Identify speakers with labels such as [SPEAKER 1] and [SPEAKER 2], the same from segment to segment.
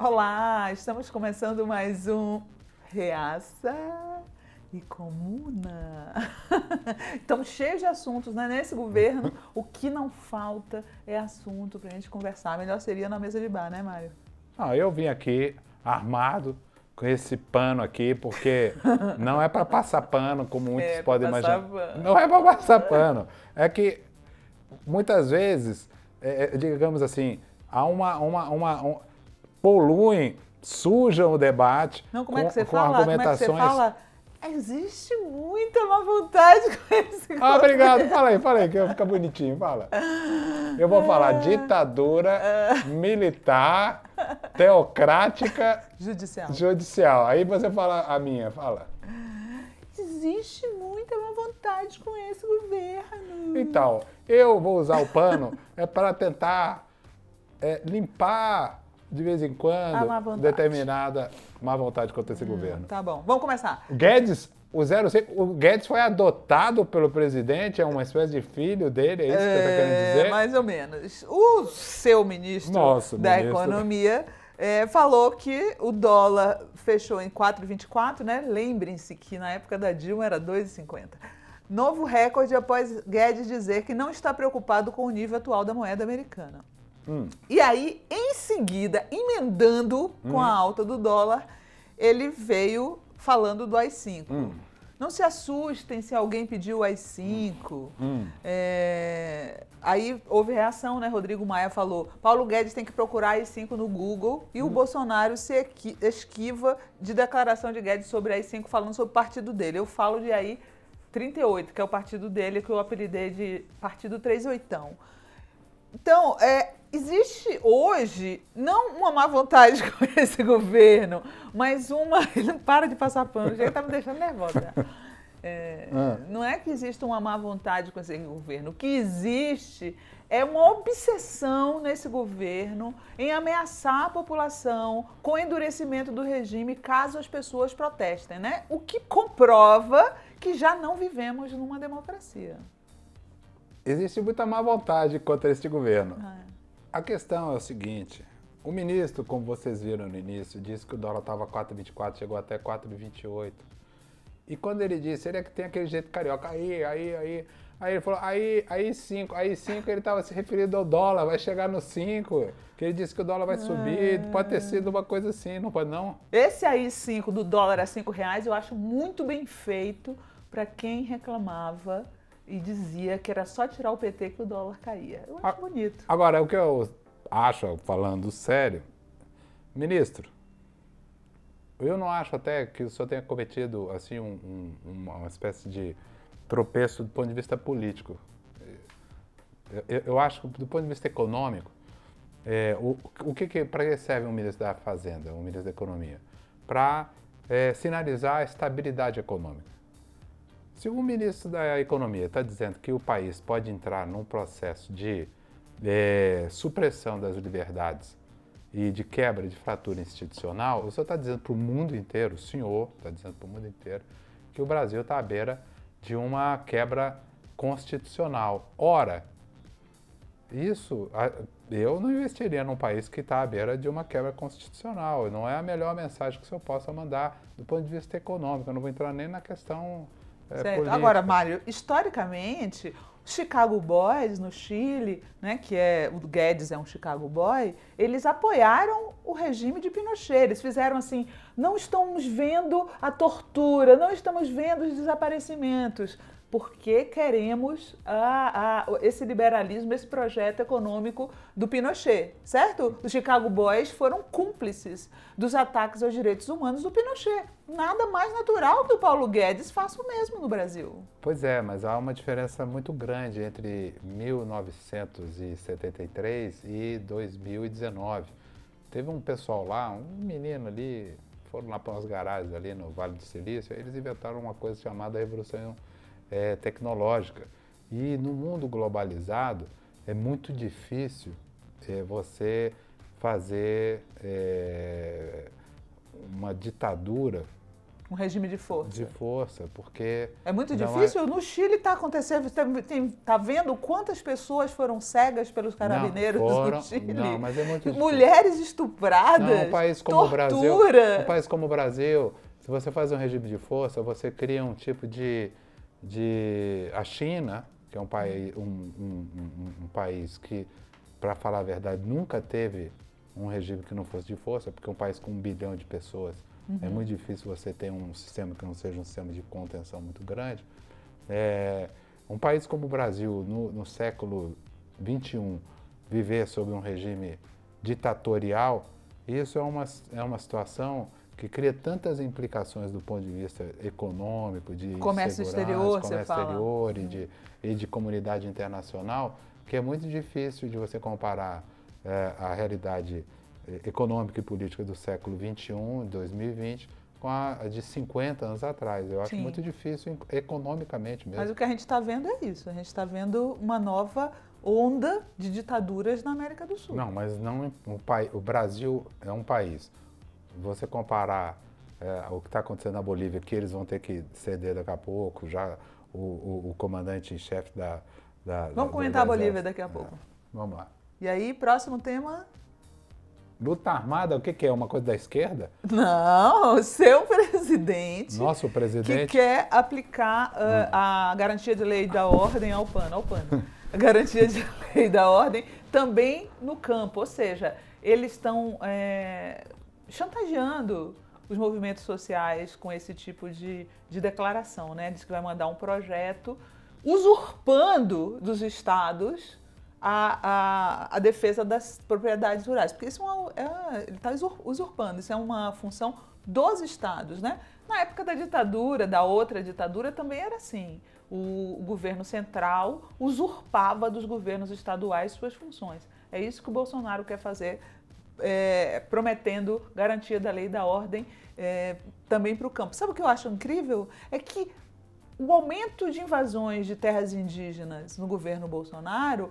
[SPEAKER 1] Olá, estamos começando mais um Reaça e Comuna. Estamos cheios de assuntos, né? Nesse governo, o que não falta é assunto para a gente conversar. Melhor seria na mesa de bar, né, Mário?
[SPEAKER 2] Não, eu vim aqui armado com esse pano aqui, porque não é para passar pano, como muitos podem imaginar.
[SPEAKER 1] Pano.
[SPEAKER 2] Não é para passar pano. É que muitas vezes, digamos assim, há poluem, sujam o debate.
[SPEAKER 1] Não, como é que você
[SPEAKER 2] com
[SPEAKER 1] fala?
[SPEAKER 2] argumentações.
[SPEAKER 1] Como é que você fala? Existe muita má vontade com esse governo.
[SPEAKER 2] Obrigado, fala aí, que vai ficar bonitinho, fala. Eu vou falar ditadura militar, teocrática, judicial. Aí você fala a minha, fala.
[SPEAKER 1] Existe muita má vontade com esse governo.
[SPEAKER 2] Então, eu vou usar o pano para tentar limpar de vez em quando determinada má vontade contra esse governo.
[SPEAKER 1] Tá bom, vamos começar.
[SPEAKER 2] O Guedes, o Guedes foi adotado pelo presidente, é uma espécie de filho dele, é isso que você está querendo dizer?
[SPEAKER 1] Mais ou menos. O seu ministro da Economia falou que o dólar fechou em 4,24, né? Lembrem-se que na época da Dilma era 2,50. Novo recorde após Guedes dizer que não está preocupado com o nível atual da moeda americana. E aí, em seguida, emendando com a alta do dólar, ele veio falando do AI-5. Não se assustem se alguém pediu o AI-5. Aí houve reação, né? Rodrigo Maia falou, Paulo Guedes tem que procurar AI-5 no Google e o Bolsonaro se esquiva de declaração de Guedes sobre AI-5 falando sobre o partido dele. Eu falo de AI-38, que é o partido dele, que eu apelidei de Partido 38ão. Então, existe hoje, não uma má vontade com esse governo, mas ele não para de passar pano, já está me deixando nervosa. Não é que exista uma má vontade com esse governo, o que existe é uma obsessão nesse governo em ameaçar a população com o endurecimento do regime caso as pessoas protestem, né? O que comprova que já não vivemos numa democracia.
[SPEAKER 2] Existe muita má vontade contra este governo. A questão é o seguinte, o ministro, como vocês viram no início, disse que o dólar estava 4,24, chegou até 4,28. E quando ele disse, ele é que tem aquele jeito carioca, aí ele falou, aí 5, ele estava se referindo ao dólar, vai chegar no 5, que ele disse que o dólar vai subir, pode ter sido uma coisa assim, não pode não?
[SPEAKER 1] Esse AI-5 do dólar a R$5 eu acho muito bem feito para quem reclamava e dizia que era só tirar o PT que o dólar caía. Eu acho bonito.
[SPEAKER 2] Agora, o que eu acho, falando sério, ministro, eu não acho até que o senhor tenha cometido assim, uma espécie de tropeço do ponto de vista político. Eu acho que do ponto de vista econômico, para que serve um ministro da Fazenda, um ministro da Economia? Para sinalizar a estabilidade econômica. Se o ministro da Economia está dizendo que o país pode entrar num processo de supressão das liberdades e de quebra de fratura institucional, o senhor está dizendo para o mundo inteiro, o senhor está dizendo para o mundo inteiro, que o Brasil está à beira de uma quebra constitucional. Ora, eu não investiria num país que está à beira de uma quebra constitucional. Não é a melhor mensagem que o senhor possa mandar do ponto de vista econômico. Eu não vou entrar nem na questão política.
[SPEAKER 1] Agora, Mário, historicamente, os Chicago Boys no Chile, né, o Guedes é um Chicago Boy, eles apoiaram o regime de Pinochet. Eles fizeram assim, não estamos vendo a tortura, não estamos vendo os desaparecimentos, porque queremos esse liberalismo, esse projeto econômico do Pinochet, certo? Os Chicago Boys foram cúmplices dos ataques aos direitos humanos do Pinochet. Nada mais natural que o Paulo Guedes faça o mesmo no Brasil.
[SPEAKER 2] Pois é, mas há uma diferença muito grande entre 1973 e 2019. Teve um pessoal lá, um menino ali, foram lá para umas garagens ali no Vale do Silício, eles inventaram uma coisa chamada Revolução Tecnológica. E no mundo globalizado é muito difícil você fazer uma ditadura
[SPEAKER 1] Um regime de força.
[SPEAKER 2] De força, porque...
[SPEAKER 1] É muito difícil? No Chile está acontecendo, está vendo quantas pessoas foram cegas pelos carabineiros no Chile?
[SPEAKER 2] Não, mas é muito difícil.
[SPEAKER 1] Mulheres estupradas,
[SPEAKER 2] não, um país como
[SPEAKER 1] tortura.
[SPEAKER 2] O Brasil, um país como o Brasil, se você faz um regime de força, você cria um tipo de a China, que é um país que, para falar a verdade, nunca teve um regime que não fosse de força, porque é um país com 1 bilhão de pessoas. É muito difícil você ter um sistema que não seja um sistema de contenção muito grande. Um país como o Brasil, no século XXI, viver sob um regime ditatorial, isso é uma situação que cria tantas implicações do ponto de vista econômico, de
[SPEAKER 1] comércio exterior,
[SPEAKER 2] e de comunidade internacional, que é muito difícil de você comparar a realidade econômica e política do século XXI, 2020, com a de 50 anos atrás. Eu acho muito difícil economicamente mesmo.
[SPEAKER 1] Mas o que a gente está vendo é isso. A gente está vendo uma nova onda de ditaduras na América do Sul.
[SPEAKER 2] Não, mas não, o Brasil é um país. Você comparar o que está acontecendo na Bolívia, que eles vão ter que ceder daqui a pouco, já o comandante em chefe
[SPEAKER 1] Vamos comentar a Bolívia daqui a pouco.
[SPEAKER 2] Vamos lá.
[SPEAKER 1] E aí, próximo tema...
[SPEAKER 2] Luta armada, o que é? Uma coisa da esquerda?
[SPEAKER 1] Não, seu presidente.
[SPEAKER 2] Nosso presidente.
[SPEAKER 1] Que quer aplicar a garantia de lei da ordem ao PAN. A garantia de lei da ordem também no campo. Ou seja, eles estão chantageando os movimentos sociais com esse tipo de declaração, né? Diz que vai mandar um projeto usurpando dos estados a defesa das propriedades rurais, porque isso ele está usurpando, isso é uma função dos estados, né? Na época da ditadura, da outra ditadura, também era assim. O governo central usurpava dos governos estaduais suas funções. É isso que o Bolsonaro quer fazer, prometendo garantia da lei e da ordem também para o campo. Sabe o que eu acho incrível? É que o aumento de invasões de terras indígenas no governo Bolsonaro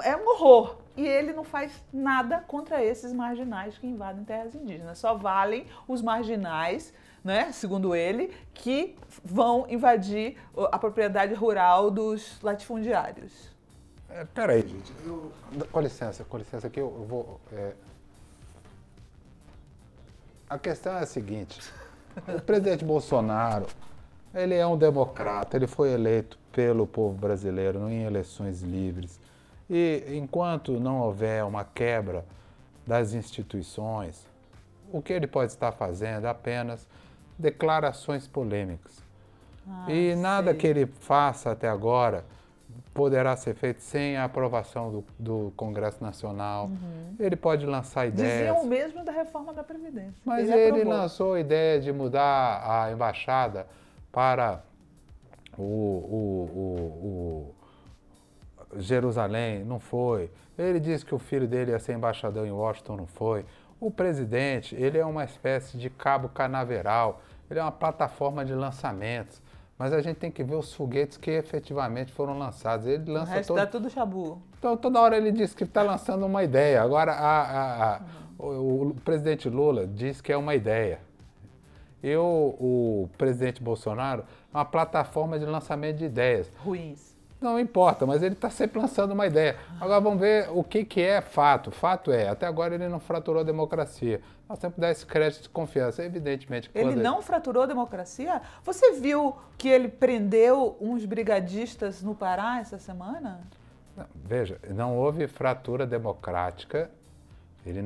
[SPEAKER 1] é um horror. E ele não faz nada contra esses marginais que invadem terras indígenas. Só valem os marginais, né, segundo ele, que vão invadir a propriedade rural dos latifundiários.
[SPEAKER 2] Peraí, gente. Com licença que eu vou... A questão é a seguinte. O presidente Bolsonaro, ele é um democrata, ele foi eleito pelo povo brasileiro em eleições livres. E enquanto não houver uma quebra das instituições, o que ele pode estar fazendo é apenas declarações polêmicas. E nada que ele faça até agora poderá ser feito sem a aprovação do Congresso Nacional. Ele pode lançar ideias.
[SPEAKER 1] Diziam o mesmo da reforma da Previdência.
[SPEAKER 2] Mas ele lançou a ideia de mudar a embaixada para Jerusalém, não foi. Ele disse que o filho dele ia ser embaixador em Washington, não foi. O presidente, ele é uma espécie de cabo canaveral, ele é uma plataforma de lançamentos, mas a gente tem que ver os foguetes que efetivamente foram lançados. Ele lança
[SPEAKER 1] o resto tá tudo chabu.
[SPEAKER 2] Então, toda hora ele diz que está lançando uma ideia. Agora, o presidente Lula diz que é uma ideia. E o presidente Bolsonaro é uma plataforma de lançamento de ideias.
[SPEAKER 1] Ruins.
[SPEAKER 2] Não importa, mas ele está sempre lançando uma ideia. Agora vamos ver o que é fato. Fato é, até agora ele não fraturou a democracia. Nós temos que dar esse crédito de confiança, evidentemente.
[SPEAKER 1] Ele não fraturou a democracia? Você viu que ele prendeu uns brigadistas no Pará essa semana?
[SPEAKER 2] Não, veja, não houve fratura democrática. Ele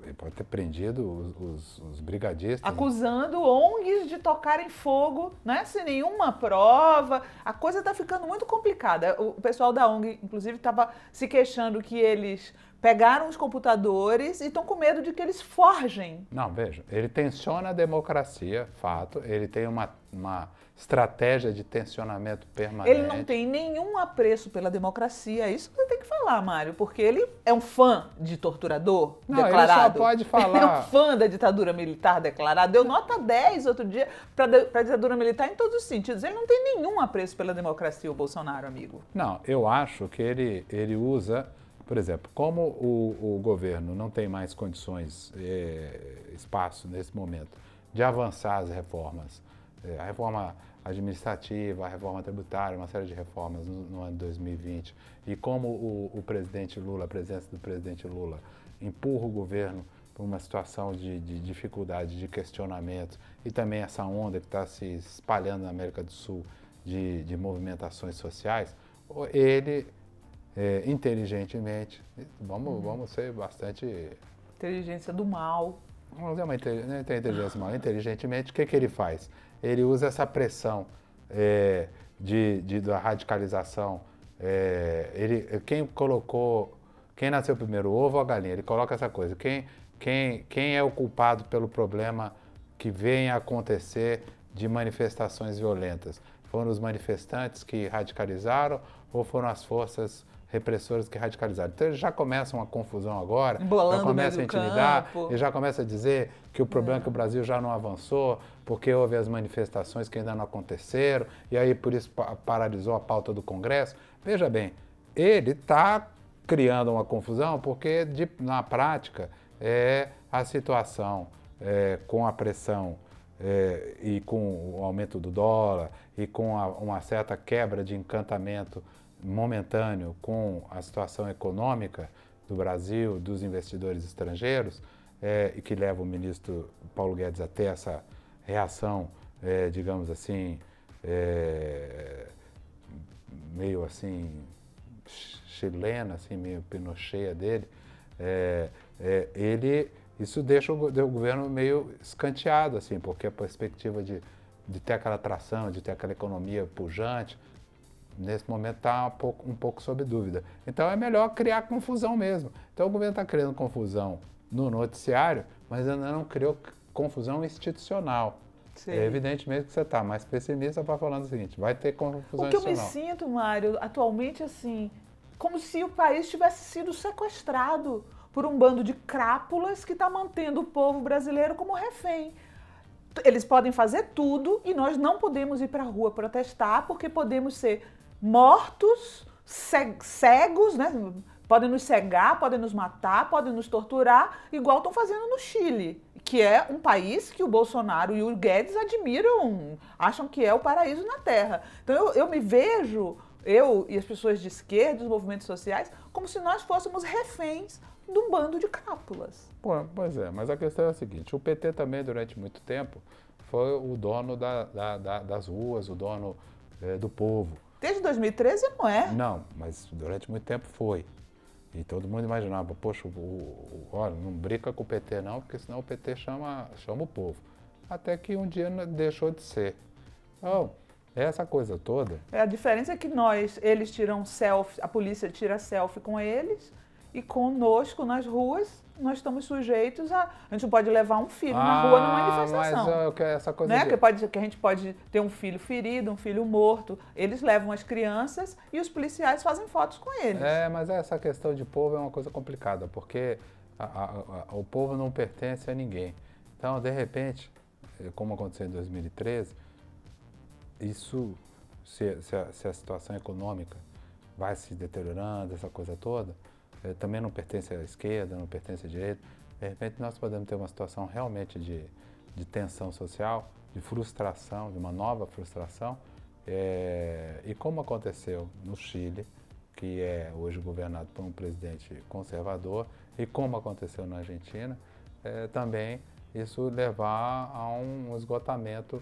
[SPEAKER 2] ele pode ter prendido os brigadistas.
[SPEAKER 1] Acusando ONGs de tocarem fogo, né, sem nenhuma prova. A coisa está ficando muito complicada. O pessoal da ONG, inclusive, estava se queixando que eles pegaram os computadores e estão com medo de que eles forjem.
[SPEAKER 2] Não, veja, ele tensiona a democracia, fato. Ele tem uma estratégia de tensionamento permanente.
[SPEAKER 1] Ele não tem nenhum apreço pela democracia. Isso você tem que falar, Mário, porque ele é um fã de torturador declarado.
[SPEAKER 2] Ele só pode falar.
[SPEAKER 1] Ele é um fã da ditadura militar declarado. Deu nota 10 outro dia para a ditadura militar em todos os sentidos. Ele não tem nenhum apreço pela democracia, o Bolsonaro, amigo.
[SPEAKER 2] Não, eu acho que ele usa, por exemplo, como o governo não tem mais condições, espaço nesse momento, de avançar as reformas. A reforma administrativa, a reforma tributária, uma série de reformas no ano de 2020. E como o presidente Lula, a presença do presidente Lula, empurra o governo para uma situação de dificuldade, de questionamento, e também essa onda que está se espalhando na América do Sul de movimentações sociais, ele, inteligentemente, vamos ser bastante...
[SPEAKER 1] Inteligência do mal.
[SPEAKER 2] Não é uma inteligência mal. Inteligentemente, o que ele faz? Ele usa essa pressão da radicalização. Quem nasceu primeiro, o ovo ou a galinha? Ele coloca essa coisa. Quem é o culpado pelo problema que vem a acontecer de manifestações violentas? Foram os manifestantes que radicalizaram ou foram as forças repressoras que radicalizaram? Então já começa uma confusão agora, já começa a intimidar, e já começa a dizer que o problema é que o Brasil já não avançou, porque houve as manifestações que ainda não aconteceram, e aí por isso paralisou a pauta do Congresso. Veja bem, ele está criando uma confusão porque na prática a situação com a pressão e com o aumento do dólar e com uma certa quebra de encantamento momentâneo com a situação econômica do Brasil, dos investidores estrangeiros, e que leva o ministro Paulo Guedes a ter essa reação, digamos assim, meio assim chilena, assim, meio Pinochet dele, isso deixa o governo meio escanteado, assim, porque a perspectiva de ter aquela atração, de ter aquela economia pujante, nesse momento está um pouco sob dúvida. Então é melhor criar confusão mesmo. Então o governo está criando confusão no noticiário, mas ainda não criou confusão institucional. É evidentemente que você está mais pessimista para falar o seguinte, vai ter confusão institucional.
[SPEAKER 1] O que eu me sinto, Mário, atualmente, assim, como se o país tivesse sido sequestrado por um bando de crápulas que está mantendo o povo brasileiro como refém. Eles podem fazer tudo e nós não podemos ir para a rua protestar porque podemos ser mortos, cegos, né? Podem nos cegar, podem nos matar, podem nos torturar, igual estão fazendo no Chile, que é um país que o Bolsonaro e o Guedes admiram, acham que é o paraíso na Terra. Então eu me vejo, eu e as pessoas de esquerda, os movimentos sociais, como se nós fôssemos reféns de um bando de crápulas.
[SPEAKER 2] Pois é, mas a questão é a seguinte, o PT também durante muito tempo foi o dono das ruas, o dono do povo.
[SPEAKER 1] Desde 2013 não é?
[SPEAKER 2] Não, mas durante muito tempo foi. E todo mundo imaginava, poxa, olha, não brinca com o PT não, porque senão o PT chama o povo. Até que um dia deixou de ser. Então, essa coisa toda...
[SPEAKER 1] A diferença é que eles tiram selfie, a polícia tira selfie com eles, e conosco nas ruas, nós estamos sujeitos a gente não pode levar um filho na rua numa manifestação.
[SPEAKER 2] Mas essa coisa
[SPEAKER 1] né? Que a gente pode ter um filho ferido, um filho morto. Eles levam as crianças e os policiais fazem fotos com eles.
[SPEAKER 2] Mas essa questão de povo é uma coisa complicada, porque o povo não pertence a ninguém. Então, de repente, como aconteceu em 2013, isso, se a situação econômica vai se deteriorando, essa coisa toda, também não pertence à esquerda, não pertence à direita. De repente nós podemos ter uma situação realmente de tensão social, de frustração, de uma nova frustração. E como aconteceu no Chile, que é hoje governado por um presidente conservador, e como aconteceu na Argentina, também isso levar a um esgotamento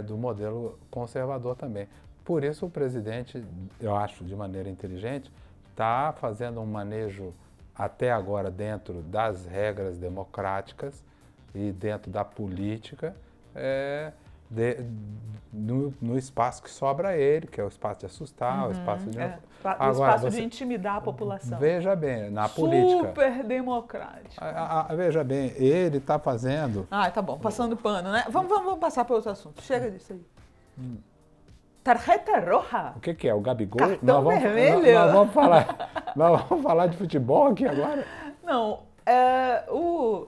[SPEAKER 2] do modelo conservador também. Por isso o presidente, eu acho de maneira inteligente, está fazendo um manejo até agora dentro das regras democráticas e dentro da política, no espaço que sobra a ele, que é o espaço de assustar, o espaço de...
[SPEAKER 1] o espaço de intimidar a população.
[SPEAKER 2] Veja bem, na política...
[SPEAKER 1] Super democrático.
[SPEAKER 2] Veja bem, ele está fazendo...
[SPEAKER 1] Tá bom, passando pano, né? Vamos passar para outro assunto. Chega disso aí. Tarjeta roja.
[SPEAKER 2] O que é? O Gabigol?
[SPEAKER 1] Cartão vermelho?
[SPEAKER 2] Nós vamos falar de futebol aqui agora?
[SPEAKER 1] Não, o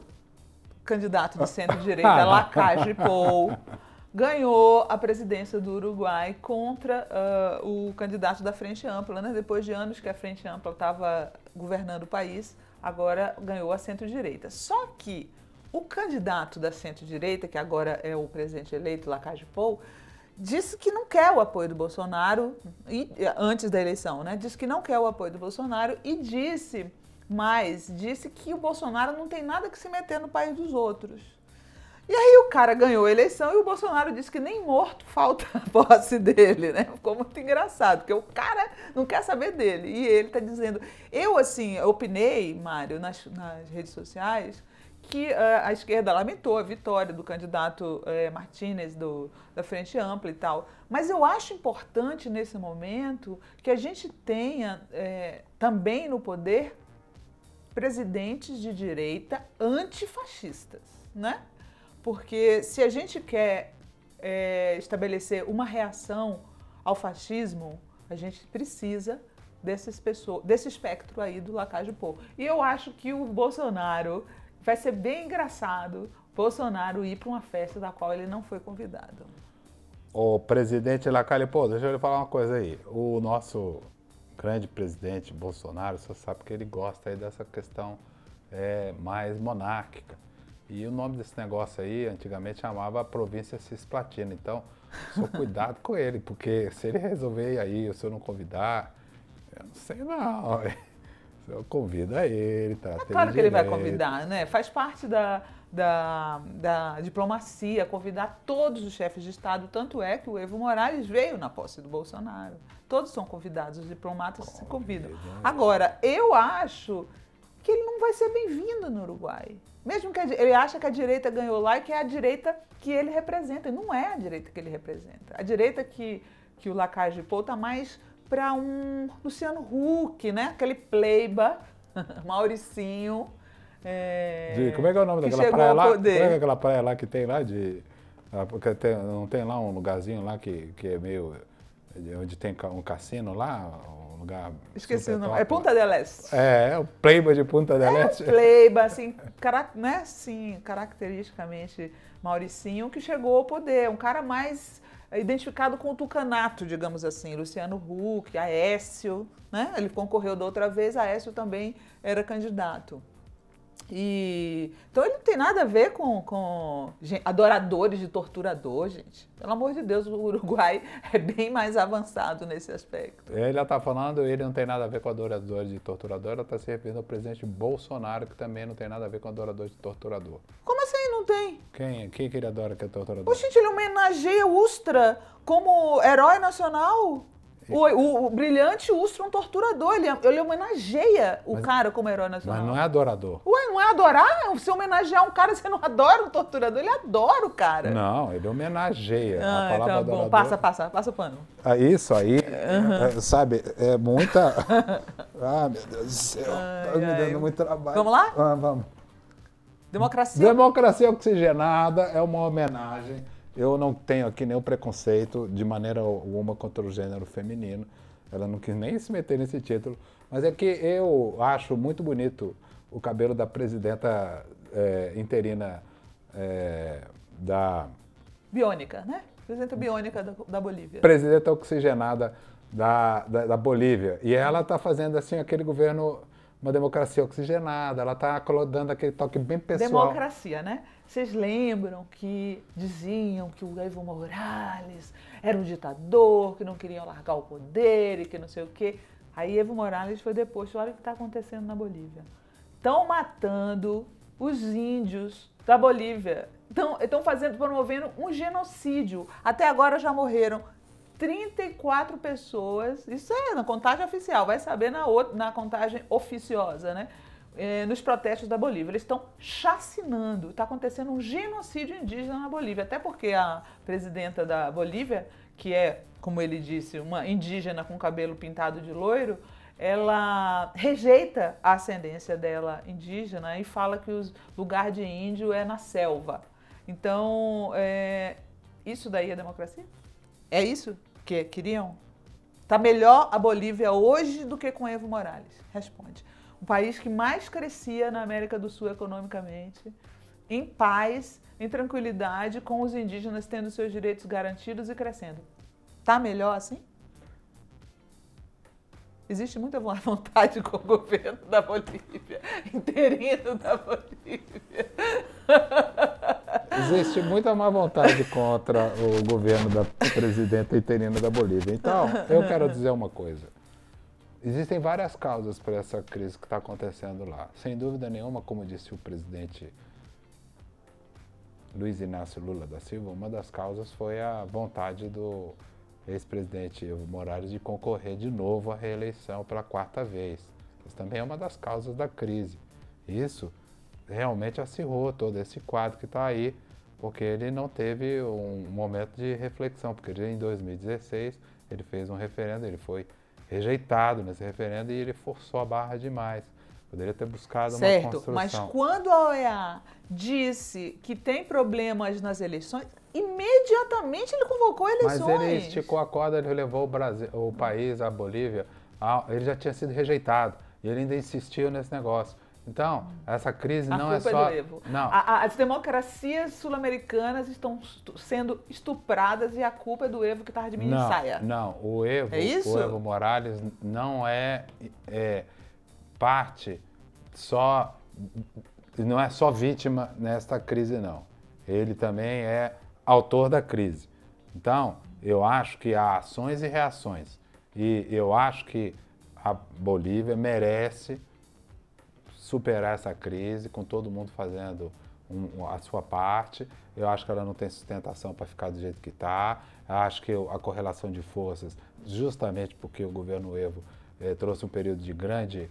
[SPEAKER 1] candidato de centro-direita, Lacalle Pou, ganhou a presidência do Uruguai contra o candidato da Frente Ampla, né? Depois de anos que a Frente Ampla estava governando o país, agora ganhou a centro-direita. Só que O candidato da centro-direita, que agora é o presidente eleito, Lacalle Pou, disse que não quer o apoio do Bolsonaro, antes da eleição, né? Disse que não quer o apoio do Bolsonaro e disse que o Bolsonaro não tem nada que se meter no país dos outros. E aí o cara ganhou a eleição e o Bolsonaro disse que nem morto falta a posse dele, né? Ficou muito engraçado, porque o cara não quer saber dele. E ele está dizendo... Eu, assim, opinei, Mário, nas redes sociais, que a esquerda lamentou a vitória do candidato Martínez da Frente Ampla e tal. Mas eu acho importante, nesse momento, que a gente tenha também no poder presidentes de direita antifascistas, né? Porque se a gente quer estabelecer uma reação ao fascismo, a gente precisa desse espectro aí do Lacalle Pou. E eu acho que o Bolsonaro, vai ser bem engraçado, Bolsonaro ir para uma festa da qual ele não foi convidado.
[SPEAKER 2] O presidente Lacalle Pou, deixa eu lhe falar uma coisa aí. O nosso grande presidente Bolsonaro, você sabe que ele gosta aí dessa questão mais monárquica. E o nome desse negócio aí, antigamente chamava província Cisplatina. Então, só cuidado com ele, porque se ele resolver ir aí, se eu não convidar, eu não sei não. Eu convido ele, tá?
[SPEAKER 1] Claro que ele vai convidar, né? Faz parte da diplomacia convidar todos os chefes de Estado. Tanto é que o Evo Morales veio na posse do Bolsonaro. Todos são convidados, os diplomatas se convidam. Agora, eu acho que ele não vai ser bem-vindo no Uruguai. Mesmo que ele acha que a direita ganhou lá e que é a direita que ele representa. E não é a direita que ele representa. A direita que o Lacalle Pou está mais para um Luciano Huck, né? Aquele pleiba, Mauricinho.
[SPEAKER 2] Como é que é o nome daquela praia lá? Como é que é aquela praia lá que tem lá de... Porque não tem lá um lugarzinho lá que é meio... Onde tem um cassino lá? Um lugar...
[SPEAKER 1] Esqueci o nome. É Punta del Este.
[SPEAKER 2] É o pleiba de Punta del Este.
[SPEAKER 1] É o pleiba, assim, né? Sim, caracteristicamente Mauricinho, que chegou ao poder. Um cara mais identificado com o tucanato, digamos assim. Luciano Huck, Aécio, né? Ele concorreu da outra vez, Aécio também era candidato. Então ele não tem nada a ver com adoradores de torturador, gente. Pelo amor de Deus, o Uruguai é bem mais avançado nesse aspecto.
[SPEAKER 2] Ele está falando, ele não tem nada a ver com adoradores de torturador, ela está se referindo ao presidente Bolsonaro, que também não tem nada a ver com adorador de torturador.
[SPEAKER 1] Como assim não tem?
[SPEAKER 2] Quem que ele adora que é torturador?
[SPEAKER 1] Gente, ele homenageia o Ustra como herói nacional. O brilhante Ustra é um torturador, ele homenageia o cara como herói nacional.
[SPEAKER 2] Mas não é adorador.
[SPEAKER 1] Ué, não é adorar? Se homenagear um cara, você não adora um torturador? Ele adora o cara.
[SPEAKER 2] Não, ele homenageia. A palavra
[SPEAKER 1] tá
[SPEAKER 2] adorador...
[SPEAKER 1] bom, passa o pano.
[SPEAKER 2] Isso aí, sabe, é muita... Ah, meu Deus do céu, tá me dando muito trabalho.
[SPEAKER 1] Vamos lá?
[SPEAKER 2] Vamos.
[SPEAKER 1] Democracia.
[SPEAKER 2] Democracia oxigenada é uma homenagem. Eu não tenho aqui nenhum preconceito de maneira alguma contra o gênero feminino. Ela não quis nem se meter nesse título. Mas é que eu acho muito bonito o cabelo da presidenta interina da...
[SPEAKER 1] Biônica, né? Presidenta biônica da Bolívia.
[SPEAKER 2] Presidenta oxigenada da Bolívia. E ela está fazendo assim aquele governo, uma democracia oxigenada. Ela está dando aquele toque bem pessoal.
[SPEAKER 1] Democracia, né? Vocês lembram que diziam que o Evo Morales era um ditador, que não queriam largar o poder e que não sei o quê. Aí Evo Morales foi deposto. Olha o que está acontecendo na Bolívia. Estão matando os índios da Bolívia. Estão promovendo um genocídio. Até agora já morreram 34 pessoas. Isso é na contagem oficial, vai saber na contagem oficiosa, né? Nos protestos da Bolívia. Eles estão chacinando. Está acontecendo um genocídio indígena na Bolívia. Até porque a presidenta da Bolívia, que é, como ele disse, uma indígena com cabelo pintado de loiro, ela rejeita a ascendência dela indígena e fala que o lugar de índio é na selva. Então, isso daí é democracia? É isso que queriam? Está melhor a Bolívia hoje do que com Evo Morales? Responde. O país que mais crescia na América do Sul economicamente, em paz, em tranquilidade, com os indígenas tendo seus direitos garantidos e crescendo. Tá melhor assim? Existe muita boa vontade com o governo da Bolívia, interino da Bolívia.
[SPEAKER 2] Existe muita má vontade contra o governo da presidenta interina da Bolívia. Então, eu quero dizer uma coisa. Existem várias causas para essa crise que está acontecendo lá. Sem dúvida nenhuma, como disse o presidente Luiz Inácio Lula da Silva, uma das causas foi a vontade do ex-presidente Evo Morales de concorrer de novo à reeleição pela 4ª vez. Isso também é uma das causas da crise. Isso realmente acirrou todo esse quadro que está aí, porque ele não teve um momento de reflexão, porque em 2016 ele fez um referendo, ele foi rejeitado nesse referendo e ele forçou a barra demais. Poderia ter buscado uma construção.
[SPEAKER 1] Mas quando a OEA disse que tem problemas nas eleições, imediatamente ele convocou eleições.
[SPEAKER 2] Mas ele esticou a corda, ele levou o país, a Bolívia, ele já tinha sido rejeitado e ele ainda insistiu nesse negócio. Então, essa crise não é só...
[SPEAKER 1] A culpa é do Evo.
[SPEAKER 2] Não.
[SPEAKER 1] As democracias sul-americanas estão sendo estupradas e a culpa é do Evo que está de mini saia.
[SPEAKER 2] Não, o Evo,
[SPEAKER 1] é isso?
[SPEAKER 2] O Evo Morales não é parte só... Não é só vítima nesta crise, não. Ele também é autor da crise. Então, eu acho que há ações e reações. E eu acho que a Bolívia merece superar essa crise, com todo mundo fazendo a sua parte. Eu acho que ela não tem sustentação para ficar do jeito que está. Acho que a correlação de forças, justamente porque o governo Evo trouxe um período de grande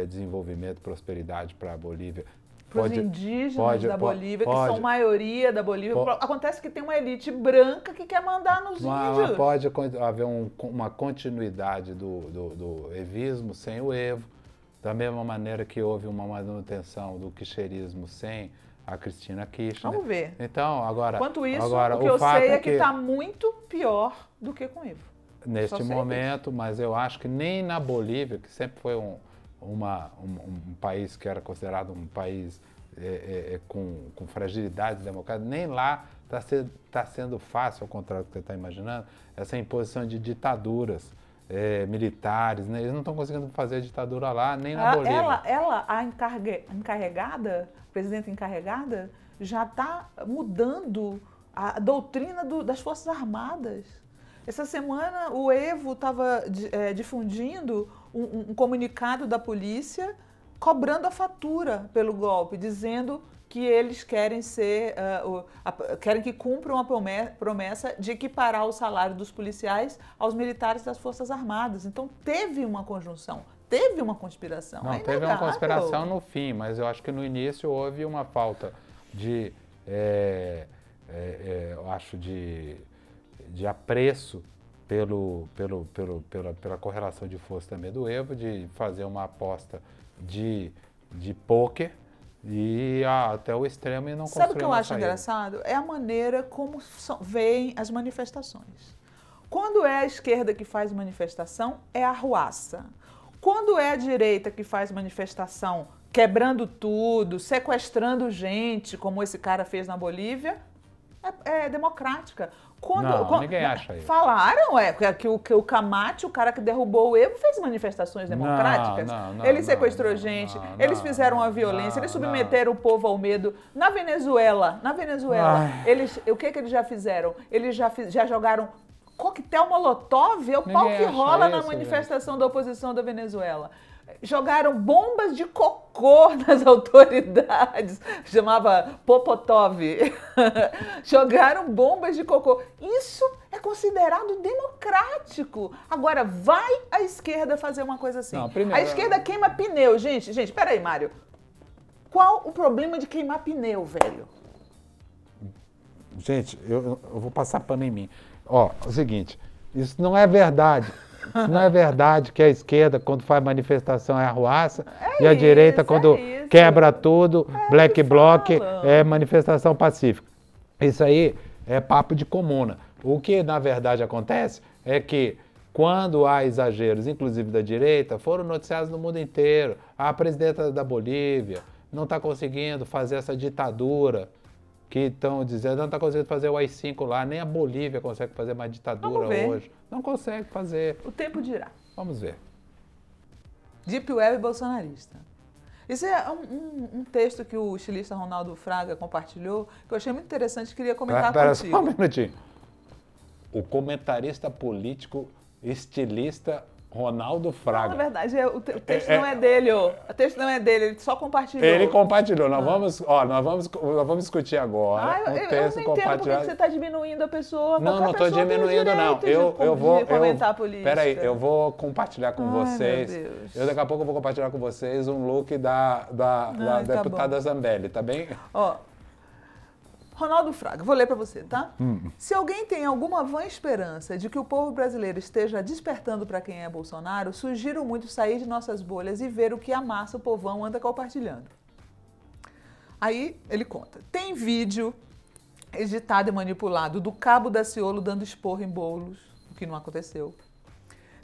[SPEAKER 2] desenvolvimento e prosperidade para a Bolívia.
[SPEAKER 1] Para os indígenas da Bolívia, que são maioria da Bolívia. Acontece que tem uma elite branca que quer mandar nos índios.
[SPEAKER 2] Pode haver uma continuidade do evismo sem o Evo. Da mesma maneira que houve uma manutenção do quicherismo sem a Cristina Kirchner.
[SPEAKER 1] Vamos ver.
[SPEAKER 2] Então, agora...
[SPEAKER 1] Quenquanto isso, o que eu sei é que está muito pior do que com o Evo.
[SPEAKER 2] Neste momento, mas eu acho que nem na Bolívia, que sempre foi um país que era considerado um país com fragilidade democrática, nem lá está sendo fácil, ao contrário do que você está imaginando, essa imposição de ditaduras militares, né? Eles não estão conseguindo fazer ditadura lá, nem na Bolívia.
[SPEAKER 1] A encarregada, a presidenta encarregada, já está mudando a doutrina das Forças Armadas. Essa semana o Evo estava difundindo um comunicado da polícia cobrando a fatura pelo golpe, dizendo que eles querem querem que cumpram a promessa de equiparar o salário dos policiais aos militares das Forças Armadas. Então teve uma conjunção, teve uma conspiração.
[SPEAKER 2] Não, teve uma conspiração no fim, mas eu acho que no início houve uma falta de, eu acho, de apreço pela correlação de força também do Evo, de fazer uma aposta de pôquer e até o extremo e não construir.
[SPEAKER 1] Sabe o que eu acho engraçado? É a maneira como veem as manifestações. Quando é a esquerda que faz manifestação, é arruaça. Quando é a direita que faz manifestação quebrando tudo, sequestrando gente, como esse cara fez na Bolívia, é democrática.
[SPEAKER 2] Ninguém acha isso.
[SPEAKER 1] Falaram que o Camacho, o cara que derrubou o Evo, fez manifestações democráticas. Ele sequestrou gente, eles fizeram a violência, eles submeteram o povo ao medo. Na Venezuela, o que eles já fizeram? Eles já jogaram coquetel molotov, é o pau que rola na manifestação da oposição da Venezuela. Jogaram bombas de cocô nas autoridades, chamava Popotov. Jogaram bombas de cocô. Isso é considerado democrático. Agora, vai a esquerda fazer uma coisa assim.
[SPEAKER 2] Não, primeiro...
[SPEAKER 1] A esquerda queima pneu. Gente, peraí, Mário. Qual o problema de queimar pneu, velho?
[SPEAKER 2] Gente, eu vou passar pano em mim. Ó, é o seguinte, isso não é verdade. Não é verdade que a esquerda, quando faz manifestação, é arruaça, e a direita, quando quebra tudo, black bloc, é manifestação pacífica. Isso aí é papo de comuna. O que, na verdade, acontece é que, quando há exageros, inclusive da direita, foram noticiados no mundo inteiro. A presidenta da Bolívia não está conseguindo fazer essa ditadura, que estão dizendo, não está conseguindo fazer o AI-5 lá, nem a Bolívia consegue fazer mais ditadura hoje. Não consegue fazer.
[SPEAKER 1] O tempo dirá.
[SPEAKER 2] Vamos ver.
[SPEAKER 1] Deep Web bolsonarista. Esse é um texto que o estilista Ronaldo Fraga compartilhou, que eu achei muito interessante e queria comentar contigo.
[SPEAKER 2] Só um minutinho. O comentarista político, estilista Ronaldo Fraga.
[SPEAKER 1] Não, na verdade, o texto não é dele, O texto não é dele, ele só compartilhou.
[SPEAKER 2] Ele compartilhou. Nós vamos discutir agora.
[SPEAKER 1] Eu não entendo por que você está diminuindo a pessoa.
[SPEAKER 2] Não estou diminuindo, não. Eu vou
[SPEAKER 1] comentar política.
[SPEAKER 2] Peraí, eu vou compartilhar com vocês.
[SPEAKER 1] Meu Deus.
[SPEAKER 2] Daqui a pouco eu vou compartilhar com vocês um look da deputada Zambelli, tá bem?
[SPEAKER 1] Ó, Ronaldo Fraga, vou ler para você, tá? Se alguém tem alguma vã esperança de que o povo brasileiro esteja despertando para quem é Bolsonaro, sugiro muito sair de nossas bolhas e ver o que a massa, o povão, anda compartilhando. Aí ele conta. Tem vídeo editado e manipulado do Cabo Daciolo dando esporro em Boulos, o que não aconteceu.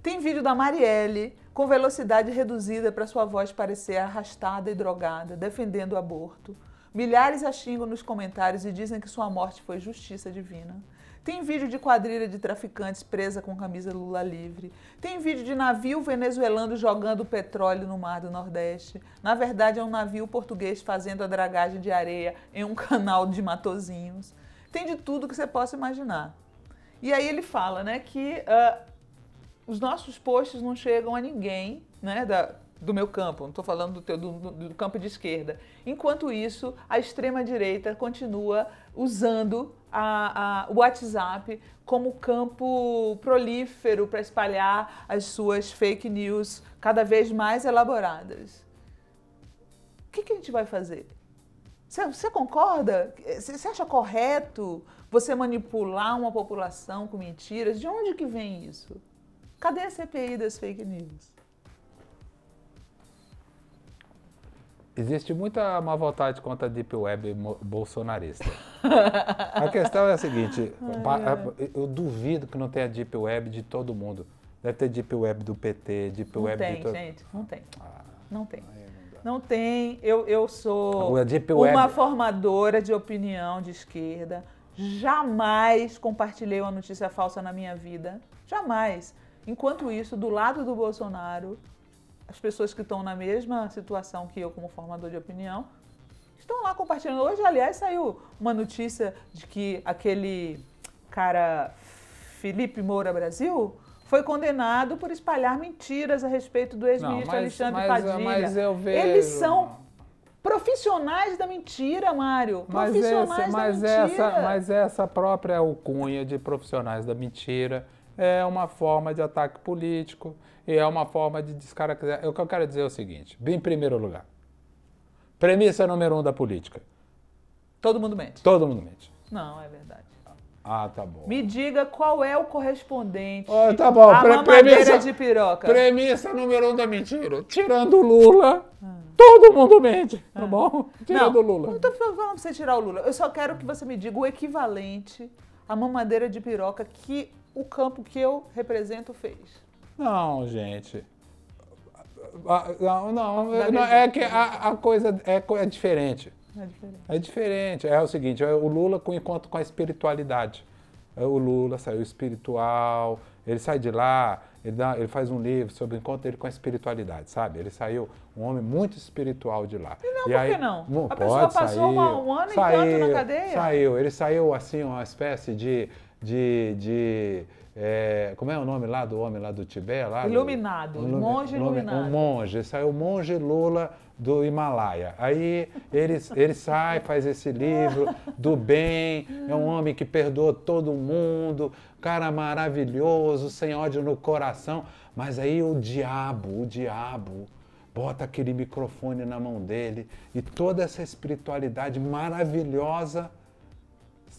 [SPEAKER 1] Tem vídeo da Marielle com velocidade reduzida para sua voz parecer arrastada e drogada, defendendo o aborto. Milhares a xingam nos comentários e dizem que sua morte foi justiça divina. Tem vídeo de quadrilha de traficantes presa com camisa Lula livre. Tem vídeo de navio venezuelano jogando petróleo no mar do Nordeste. Na verdade, é um navio português fazendo a dragagem de areia em um canal de Matozinhos. Tem de tudo que você possa imaginar. E aí ele fala, né, que os nossos posts não chegam a ninguém, né, do meu campo, não estou falando do campo de esquerda. Enquanto isso, a extrema-direita continua usando o WhatsApp como campo prolífero para espalhar as suas fake news cada vez mais elaboradas. O que a gente vai fazer? Você concorda? Você acha correto você manipular uma população com mentiras? De onde que vem isso? Cadê a CPI das fake news?
[SPEAKER 2] Existe muita má vontade contra a Deep Web bolsonarista. A questão é a seguinte, eu duvido que não tenha Deep Web de todo mundo. Deve ter Deep Web do PT, Deep Web de todo mundo.
[SPEAKER 1] Gente, não tem. Não tem. Não tem. Eu sou uma formadora de opinião de esquerda. Jamais compartilhei uma notícia falsa na minha vida. Jamais. Enquanto isso, do lado do Bolsonaro, as pessoas que estão na mesma situação que eu como formador de opinião estão lá compartilhando. Hoje, aliás, saiu uma notícia de que aquele cara Felipe Moura Brasil foi condenado por espalhar mentiras a respeito do ex-ministro Alexandre Padilha.
[SPEAKER 2] Mas eu vejo...
[SPEAKER 1] Eles são profissionais da mentira, Mário. Profissionais da mentira.
[SPEAKER 2] Mas essa própria alcunha de profissionais da mentira é uma forma de ataque político e é uma forma de descaracterizar. O que eu quero dizer é o seguinte, em primeiro lugar, premissa número 1 da política.
[SPEAKER 1] Todo mundo mente.
[SPEAKER 2] Todo mundo mente.
[SPEAKER 1] Não, é verdade.
[SPEAKER 2] Ah, tá bom.
[SPEAKER 1] Me diga qual é o correspondente
[SPEAKER 2] tá bom.
[SPEAKER 1] à mamadeira de piroca.
[SPEAKER 2] Premissa número 1 da mentira. Tirando o Lula, todo mundo mente, tá bom? Tirando o Lula.
[SPEAKER 1] Não tô falando pra você tirar o Lula. Eu só quero que você me diga o equivalente à mamadeira de piroca que o campo que eu represento fez.
[SPEAKER 2] Não, gente. É que a coisa é diferente. É diferente. É o seguinte, é o Lula com encontro com a espiritualidade. O Lula saiu espiritual, ele sai de lá, ele faz um livro sobre o encontro dele com a espiritualidade, sabe? Ele saiu um homem muito espiritual de lá.
[SPEAKER 1] E não, por que não? A pessoa
[SPEAKER 2] pode,
[SPEAKER 1] passou um ano e tanto na cadeia?
[SPEAKER 2] Ele saiu assim, uma espécie de como é o nome lá do homem lá do Tibete?
[SPEAKER 1] Iluminado, monge iluminado.
[SPEAKER 2] Um monge, saiu o monge Lula do Himalaia. Aí ele sai, faz esse livro do bem, é um homem que perdoa todo mundo, cara maravilhoso, sem ódio no coração. Mas aí o diabo bota aquele microfone na mão dele e toda essa espiritualidade maravilhosa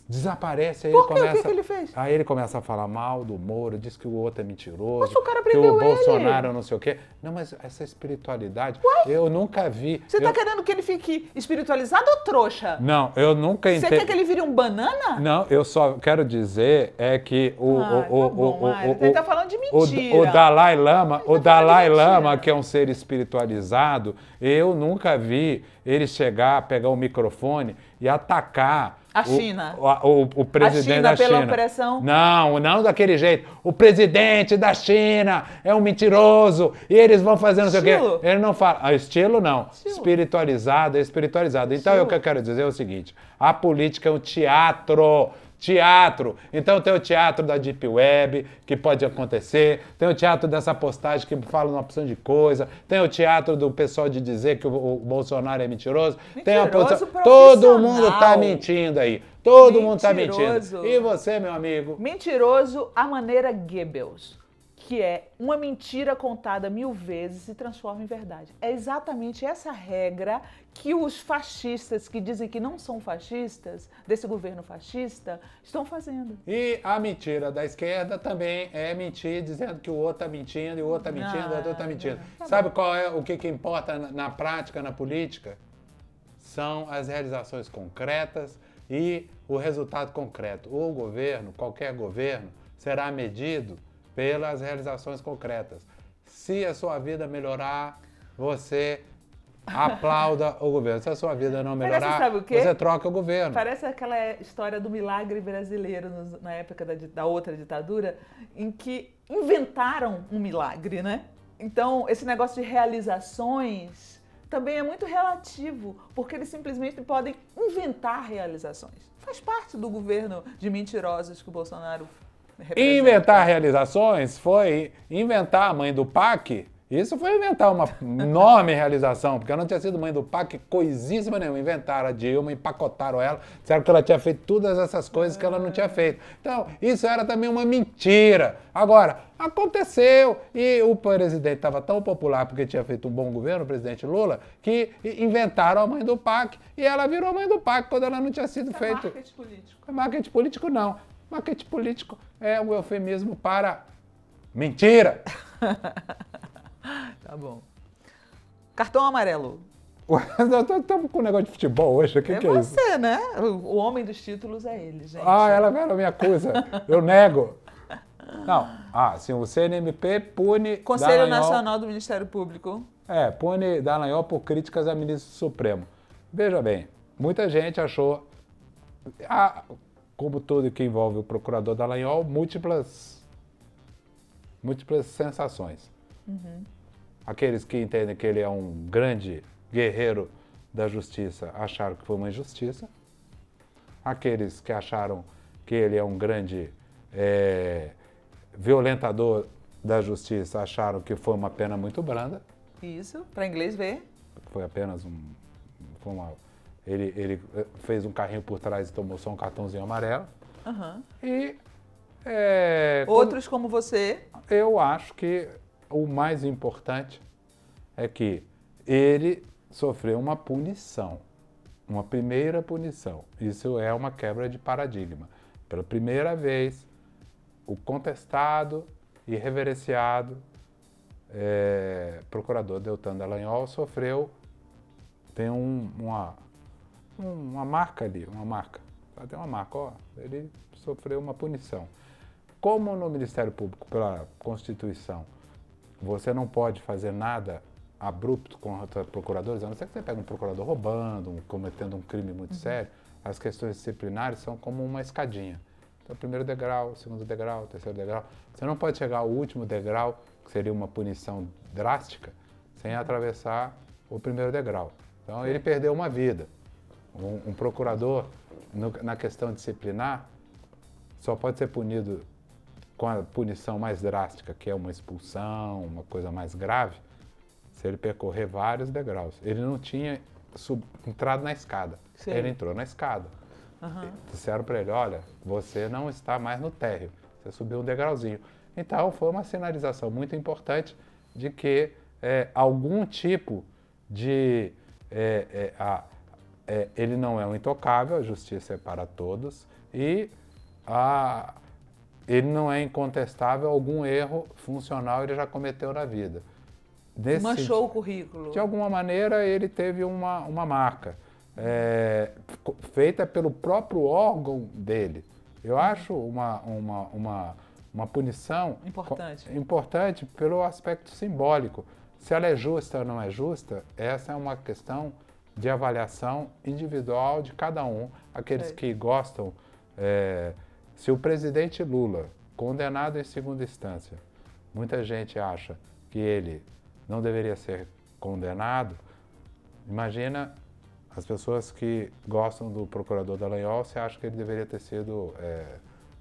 [SPEAKER 2] desaparece. Aí
[SPEAKER 1] Por quê? O que ele fez?
[SPEAKER 2] Aí ele começa a falar mal do Moro, diz que o outro é mentiroso,
[SPEAKER 1] mas o cara
[SPEAKER 2] que
[SPEAKER 1] prendeu
[SPEAKER 2] o Bolsonaro
[SPEAKER 1] ele.
[SPEAKER 2] Não sei o quê. Não, mas essa espiritualidade, eu nunca vi.
[SPEAKER 1] Você tá querendo que ele fique espiritualizado ou trouxa?
[SPEAKER 2] Não, eu nunca entendi.
[SPEAKER 1] Você quer que ele vire um banana?
[SPEAKER 2] Não, eu só quero dizer é que
[SPEAKER 1] ele tá falando de mentira.
[SPEAKER 2] O Dalai Lama, que é um ser espiritualizado, eu nunca vi ele chegar, pegar o microfone e atacar
[SPEAKER 1] A China.
[SPEAKER 2] O presidente da China.
[SPEAKER 1] Pela operação?
[SPEAKER 2] Não daquele jeito. O presidente da China é um mentiroso e eles vão fazer não sei o quê. Ele não fala. Estilo não. Espiritualizado é espiritualizado. Então, o que eu quero dizer é o seguinte. A política é um teatro. Teatro. Então tem o teatro da Deep Web, que pode acontecer. Tem o teatro dessa postagem que fala uma opção de coisa. Tem o teatro do pessoal de dizer que o Bolsonaro é mentiroso. Tem a posição... Todo mundo tá mentindo aí. Todo mundo tá mentindo. E você, meu amigo?
[SPEAKER 1] Mentiroso à maneira Goebbels, que é uma mentira contada 1000 vezes se transforma em verdade. É exatamente essa regra que os fascistas, que dizem que não são fascistas, desse governo fascista, estão fazendo.
[SPEAKER 2] E a mentira da esquerda também é mentir, dizendo que o outro está mentindo, e o outro está mentindo, e o outro está mentindo. Sabe qual é o que importa na prática, na política? São as realizações concretas e o resultado concreto. O governo, qualquer governo, será medido pelas realizações concretas. Se a sua vida melhorar, você aplauda o governo. Se a sua vida não melhorar,
[SPEAKER 1] sabe o quê?
[SPEAKER 2] você troca o governo.
[SPEAKER 1] Parece aquela história do milagre brasileiro na época da outra ditadura, em que inventaram um milagre, né? Então, esse negócio de realizações também é muito relativo, porque eles simplesmente podem inventar realizações. Faz parte do governo de mentirosos que o Bolsonaro representa.
[SPEAKER 2] Inventar realizações foi inventar a mãe do PAC. Isso foi inventar uma enorme realização, porque ela não tinha sido mãe do PAC coisíssima nenhuma. Inventaram a Dilma, empacotaram ela, disseram que ela tinha feito todas essas coisas que ela não tinha feito. Então, isso era também uma mentira. Agora, aconteceu e o presidente estava tão popular porque tinha feito um bom governo, o presidente Lula, que inventaram a mãe do PAC e ela virou mãe do PAC quando ela não tinha sido feito.
[SPEAKER 1] Marketing político.
[SPEAKER 2] Marketing político não. Marketing político é um eufemismo para mentira.
[SPEAKER 1] Tá bom. Cartão amarelo.
[SPEAKER 2] Estamos com um negócio de futebol hoje. O que é isso?
[SPEAKER 1] Você, né? O homem dos títulos é ele, gente.
[SPEAKER 2] Ela me acusa. Eu nego. Não. Sim, o CNMP pune
[SPEAKER 1] Conselho Nacional do Ministério Público.
[SPEAKER 2] Pune Dallagnol por críticas a ministro Supremo. Veja bem, muita gente achou, como tudo que envolve o procurador Dallagnol, múltiplas sensações. Uhum. Aqueles que entendem que ele é um grande guerreiro da justiça acharam que foi uma injustiça. Aqueles que acharam que ele é um grande violentador da justiça acharam que foi uma pena muito branda.
[SPEAKER 1] Isso, para inglês ver.
[SPEAKER 2] Foi apenas ele fez um carrinho por trás e tomou só um cartãozinho amarelo.
[SPEAKER 1] Uhum.
[SPEAKER 2] E
[SPEAKER 1] outros como você.
[SPEAKER 2] Eu acho que o mais importante é que ele sofreu uma punição, uma primeira punição. Isso é uma quebra de paradigma. Pela primeira vez, o contestado e reverenciado procurador Deltan Dallagnol tem uma marca ali, uma marca. Tem uma marca, ele sofreu uma punição. Como no Ministério Público, pela Constituição, você não pode fazer nada abrupto contra procuradores, a não ser que você pegue um procurador roubando, cometendo um crime muito sério, as questões disciplinares são como uma escadinha. Então, primeiro degrau, segundo degrau, terceiro degrau. Você não pode chegar ao último degrau, que seria uma punição drástica, sem atravessar o primeiro degrau. Então, ele perdeu uma vida. Um procurador, na questão disciplinar, só pode ser punido com a punição mais drástica, que é uma expulsão, uma coisa mais grave, se ele percorrer vários degraus. Ele não tinha entrado na escada. Sim. Ele entrou na escada. Uhum. Disseram para ele, olha, você não está mais no térreo, você subiu um degrauzinho. Então, foi uma sinalização muito importante de que algum tipo de... ele não é um intocável, a justiça é para todos, e ele não é incontestável, algum erro funcional ele já cometeu na vida.
[SPEAKER 1] Manchou o currículo.
[SPEAKER 2] De alguma maneira, ele teve uma marca feita pelo próprio órgão dele. Eu acho uma punição importante pelo aspecto simbólico. Se ela é justa ou não é justa, essa é uma questão de avaliação individual de cada um. Aqueles que gostam, se o presidente Lula, condenado em segunda instância, muita gente acha que ele não deveria ser condenado, imagina as pessoas que gostam do procurador Dallagnol, você acha que ele deveria ter sido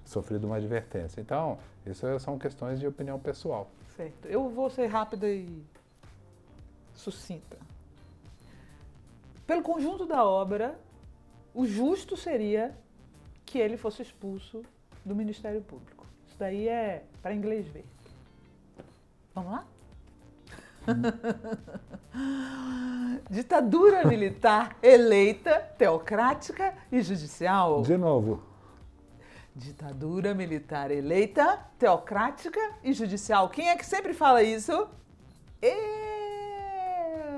[SPEAKER 2] sofrido uma advertência. Então, isso são questões de opinião pessoal.
[SPEAKER 1] Certo. Eu vou ser rápida e sucinta. Pelo conjunto da obra, o justo seria que ele fosse expulso do Ministério Público. Isso daí é para inglês ver. Vamos lá? Ditadura militar eleita, teocrática e judicial.
[SPEAKER 2] De novo.
[SPEAKER 1] Ditadura militar eleita, teocrática e judicial. Quem é que sempre fala isso? Eu!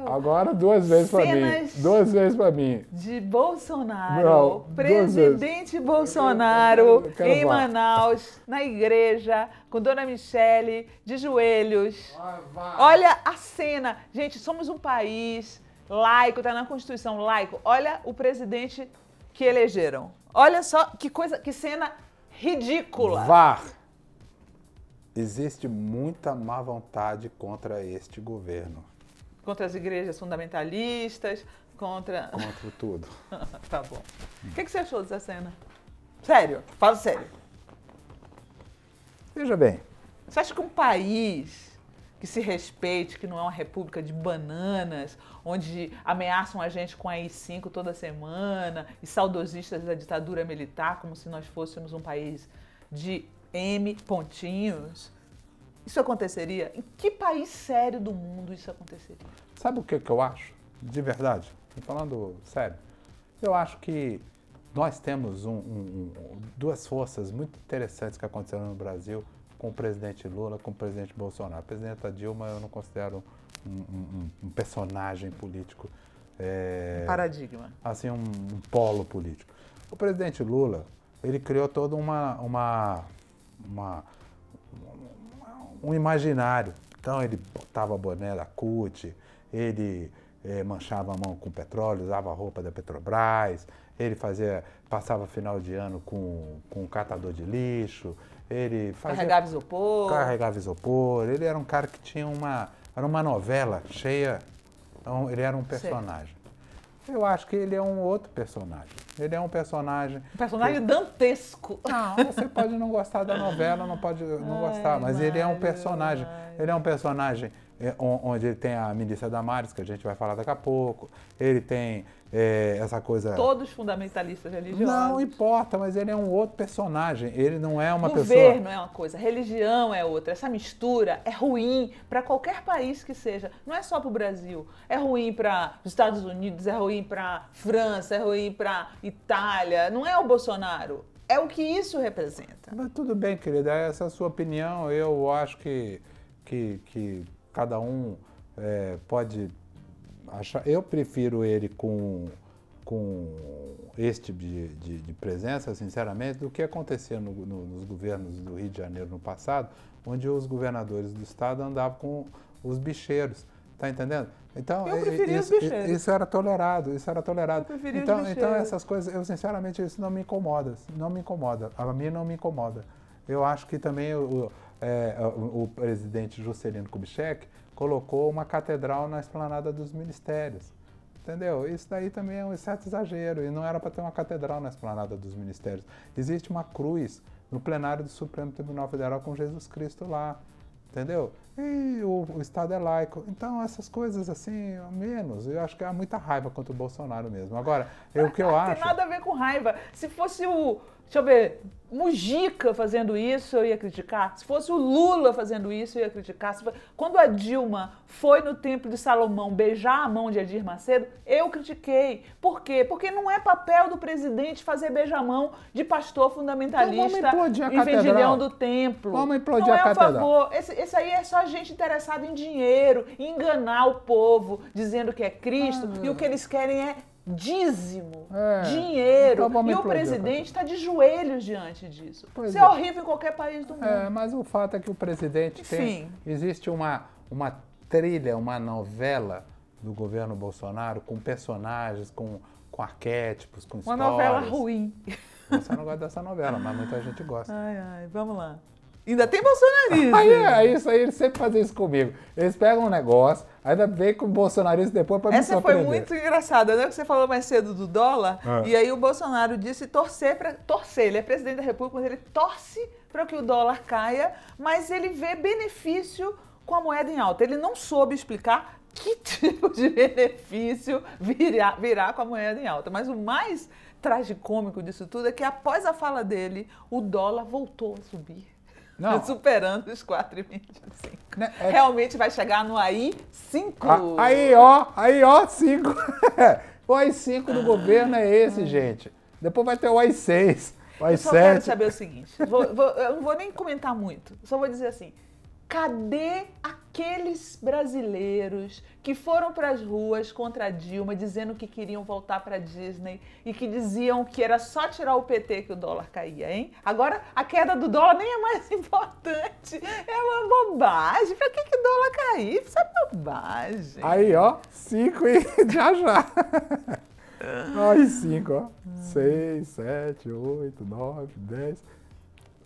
[SPEAKER 2] Agora 2 vezes para mim. 2 vezes para mim.
[SPEAKER 1] De Bolsonaro.
[SPEAKER 2] Não,
[SPEAKER 1] Presidente Bolsonaro
[SPEAKER 2] eu quero
[SPEAKER 1] em Manaus, na igreja, com Dona Michele, de joelhos. Olha a cena. Gente, somos um país laico, está na Constituição, laico. Olha o presidente que elegeram. Olha só que coisa, que cena ridícula.
[SPEAKER 2] VAR. Existe muita má vontade contra este governo.
[SPEAKER 1] Contra as igrejas fundamentalistas, contra
[SPEAKER 2] tudo.
[SPEAKER 1] Tá bom. O que você achou dessa cena? Sério, fala sério.
[SPEAKER 2] Veja bem.
[SPEAKER 1] Você acha que um país que se respeite, que não é uma república de bananas, onde ameaçam a gente com a AI-5 toda semana, e saudosistas da ditadura militar, como se nós fôssemos um país de M pontinhos, isso aconteceria? Em que país sério do mundo isso aconteceria?
[SPEAKER 2] Sabe o que eu acho? De verdade, falando sério, eu acho que nós temos duas forças muito interessantes que aconteceram no Brasil com o presidente Lula, com o presidente Bolsonaro. A presidenta Dilma eu não considero um personagem político.
[SPEAKER 1] Paradigma.
[SPEAKER 2] Assim, um polo político. O presidente Lula, ele criou todo um imaginário. Então ele botava boné da CUT, ele manchava a mão com petróleo, usava a roupa da Petrobras, ele passava final de ano com um catador de lixo, ele
[SPEAKER 1] carregava isopor.
[SPEAKER 2] Ele era um cara que tinha era uma novela cheia, então ele era um personagem. Eu acho que ele é um outro personagem. Ele é um personagem...
[SPEAKER 1] Um personagem dantesco.
[SPEAKER 2] Não, você pode não gostar da novela, não pode não gostar, mas ele é um personagem. Ele é um personagem onde ele tem a Milícia Damares, que a gente vai falar daqui a pouco. Ele tem essa coisa...
[SPEAKER 1] Todos fundamentalistas religiosos.
[SPEAKER 2] Não importa, mas ele é um outro personagem. Ele não é uma pessoa...
[SPEAKER 1] Governo é uma coisa, religião é outra. Essa mistura é ruim para qualquer país que seja. Não é só para o Brasil. É ruim para os Estados Unidos, é ruim para França, é ruim para Itália. Não é o Bolsonaro. É o que isso representa.
[SPEAKER 2] Mas tudo bem, querida. Essa é a sua opinião. Eu acho que cada um pode achar. Eu prefiro ele com esse tipo de presença, sinceramente, do que acontecia nos governos do Rio de Janeiro no passado, onde os governadores do estado andavam com os bicheiros. Tá entendendo? Então,
[SPEAKER 1] eu preferia os bicheiros.
[SPEAKER 2] Isso era tolerado, Eu
[SPEAKER 1] preferia
[SPEAKER 2] então,
[SPEAKER 1] os bicheiros.
[SPEAKER 2] Então, essas coisas, eu sinceramente, isso não me incomoda. Não me incomoda. A mim não me incomoda. Eu acho que também o presidente Juscelino Kubitschek colocou uma catedral na esplanada dos ministérios. Entendeu? Isso daí também é um certo exagero. E não era para ter uma catedral na esplanada dos ministérios. Existe uma cruz no plenário do Supremo Tribunal Federal com Jesus Cristo lá. Entendeu? E o Estado é laico. Então, essas coisas assim, menos. Eu acho que há muita raiva contra o Bolsonaro mesmo. Agora, o que eu acho...
[SPEAKER 1] Não tem nada a ver com raiva. Se fosse deixa eu ver, Mujica fazendo isso, eu ia criticar. Se fosse o Lula fazendo isso, eu ia criticar. Quando a Dilma foi no Templo de Salomão beijar a mão de Edir Macedo, eu critiquei. Por quê? Porque não é papel do presidente fazer beijamão de pastor fundamentalista em vendilhão do templo.
[SPEAKER 2] Vamos implodir a catedral.
[SPEAKER 1] Não é a favor. Esse aí é só gente interessada em dinheiro, em enganar o povo, dizendo que é Cristo, e o que eles querem é dízimo, dinheiro. Então, e o presidente está de joelhos diante disso. Isso é horrível em qualquer país do mundo.
[SPEAKER 2] Mas o fato é que o presidente existe uma trilha, uma novela do governo Bolsonaro com personagens, com arquétipos, com
[SPEAKER 1] Uma
[SPEAKER 2] histórias.
[SPEAKER 1] novela ruim.
[SPEAKER 2] Você não gosta dessa novela, mas muita gente gosta.
[SPEAKER 1] Ai, vamos lá. Ainda tem bolsonarismo.
[SPEAKER 2] Isso aí, eles sempre fazem isso comigo. Eles pegam um negócio, ainda vem com o bolsonarista depois para me surpreender.
[SPEAKER 1] Essa foi muito engraçada, né? Que você falou mais cedo do dólar, e aí o Bolsonaro disse torcer, ele é presidente da República, mas ele torce para que o dólar caia, mas ele vê benefício com a moeda em alta. Ele não soube explicar que tipo de benefício virá com a moeda em alta. Mas o mais tragicômico disso tudo é que após a fala dele, o dólar voltou a subir. Não. Superando os 4,25. Realmente vai chegar no AI-5.
[SPEAKER 2] Aí, ó, 5. O AI-5 do governo é esse, gente. Depois vai ter o AI-6, o AI-7.
[SPEAKER 1] Eu só quero saber o seguinte, eu não vou nem comentar muito, só vou dizer assim, cadê aqueles brasileiros que foram para as ruas contra a Dilma, dizendo que queriam voltar para a Disney e que diziam que era só tirar o PT que o dólar caía, hein? Agora, a queda do dólar nem é mais importante. É uma bobagem. Para que o dólar cair? Isso é bobagem.
[SPEAKER 2] Aí, ó, 5 e já. Aí, 5, ó. 6, 7, 8, 9, 10.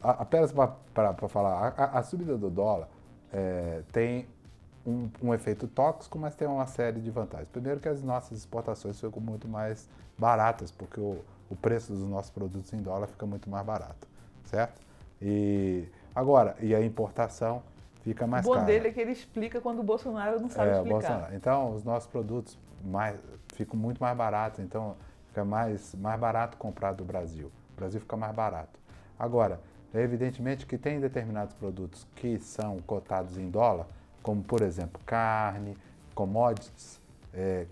[SPEAKER 2] Apenas para falar, a subida do dólar tem um efeito tóxico, mas tem uma série de vantagens. Primeiro que as nossas exportações ficam muito mais baratas, porque o preço dos nossos produtos em dólar fica muito mais barato, certo? E a importação fica mais cara.
[SPEAKER 1] O bom dele é que ele explica quando o Bolsonaro não sabe explicar.
[SPEAKER 2] Então, os nossos produtos ficam muito mais baratos, então fica mais barato comprar do Brasil. O Brasil fica mais barato. Agora, é evidentemente que tem determinados produtos que são cotados em dólar, como, por exemplo, carne, commodities,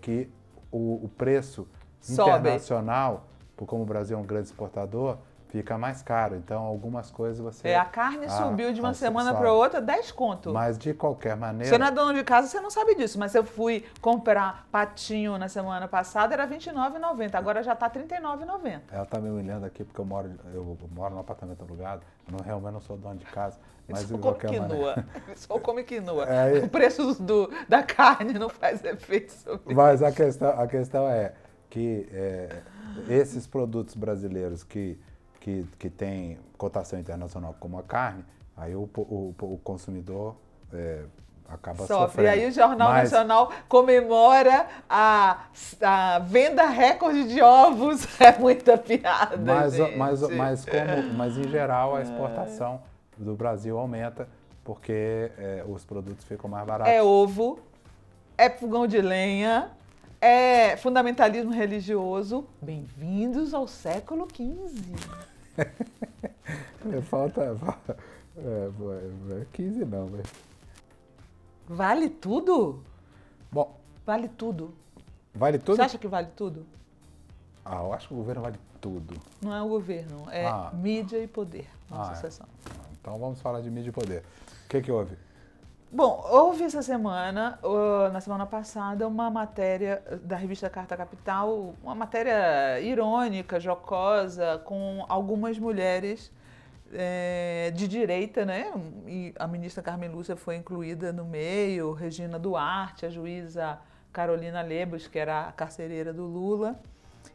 [SPEAKER 2] que o preço internacional, como o Brasil é um grande exportador, fica mais caro. Então, algumas coisas você...
[SPEAKER 1] A carne subiu de uma semana para outra 10 conto.
[SPEAKER 2] Mas, de qualquer maneira...
[SPEAKER 1] Você não é dono de casa, você não sabe disso. Mas eu fui comprar patinho na semana passada, era R$29,90. Agora já está R$39,90.
[SPEAKER 2] Ela está me olhando aqui porque eu moro num apartamento alugado. Eu realmente não sou dono de casa. Mas de qualquer maneira...
[SPEAKER 1] Só come quinoa. O preço da carne não faz efeito sobre isso.
[SPEAKER 2] Mas a questão é que esses produtos brasileiros que tem cotação internacional como a carne, aí o consumidor acaba sofrendo.
[SPEAKER 1] E aí o Jornal Nacional comemora a venda recorde de ovos. É muita piada,
[SPEAKER 2] mas em geral a exportação do Brasil aumenta porque os produtos ficam mais baratos.
[SPEAKER 1] É ovo, é fogão de lenha, é fundamentalismo religioso. Bem-vindos ao século XV.
[SPEAKER 2] Falta 15 não, velho.
[SPEAKER 1] Vale tudo?
[SPEAKER 2] Bom.
[SPEAKER 1] Vale tudo.
[SPEAKER 2] Vale tudo?
[SPEAKER 1] Você acha que vale tudo?
[SPEAKER 2] Eu acho que o governo vale tudo.
[SPEAKER 1] Não é o governo, é mídia e poder. Nossa sessão.
[SPEAKER 2] Então vamos falar de mídia e poder. O que houve?
[SPEAKER 1] Bom, houve essa semana, na semana passada, uma matéria da revista Carta Capital, uma matéria irônica, jocosa, com algumas mulheres de direita, né? E a ministra Carmen Lúcia foi incluída no meio, Regina Duarte, a juíza Carolina Lebos, que era a carcereira do Lula.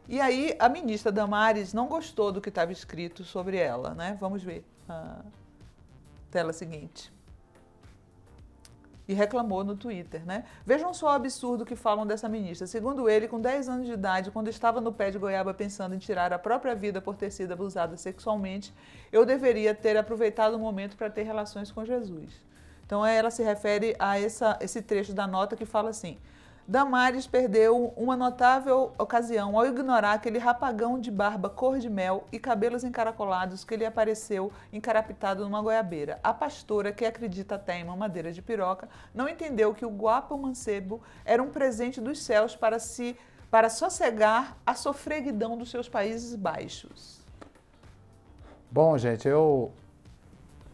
[SPEAKER 1] E aí a ministra Damares não gostou do que estava escrito sobre ela, né? Vamos ver a tela seguinte. E reclamou no Twitter, né? Vejam só o absurdo que falam dessa ministra. Segundo ele, com 10 anos de idade, quando estava no pé de goiaba pensando em tirar a própria vida por ter sido abusada sexualmente, eu deveria ter aproveitado o momento para ter relações com Jesus. Então ela se refere a esse trecho da nota que fala assim: Damares perdeu uma notável ocasião ao ignorar aquele rapagão de barba cor de mel e cabelos encaracolados que lhe apareceu encarapitado numa goiabeira. A pastora, que acredita até em mamadeira de piroca, não entendeu que o guapo mancebo era um presente dos céus para sossegar a sofreguidão dos seus Países Baixos.
[SPEAKER 2] Bom, gente, eu